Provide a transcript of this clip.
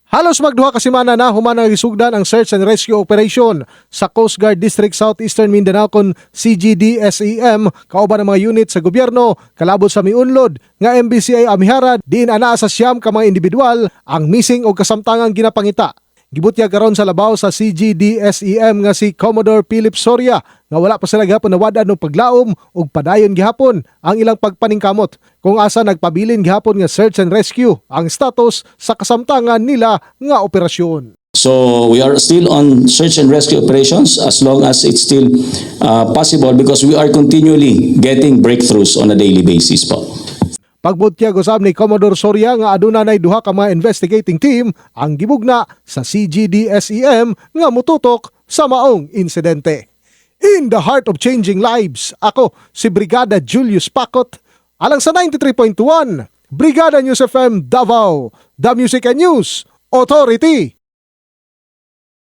Halos magduha ka semana na human ang isugdan ang search and rescue operation sa Coast Guard District Southeastern Mindanao kon CGD-SEM kauban ng mga unit sa gobyerno kalabot sa miunlod nga MBCA Amiharad diin anaa sa siyam ka mga individual ang missing o kasamtangang ginapangita. Gibutyag karon sa labaw sa CGD-SEM nga si Commodore Philip Soria nga wala pa sila gihapon nawad-an og paglaom ug padayon gihapon ang ilang pagpaningkamot kung asa nagpabilin gihapon nga search and rescue ang status sa kasamtangan nila nga operasyon. So we are still on search and rescue operations as long as it's still possible because we are continually getting breakthroughs on a daily basis po. Pagbutyag usab ni Commodore Soria nga aduna nay duha ka mga investigating team ang gibugna sa CGD-SEM nga mututok sa maong insidente. In the heart of changing lives, ako si Brigada Julius Pacot alang sa 93.1 Brigada News FM Davao, The Music and News Authority.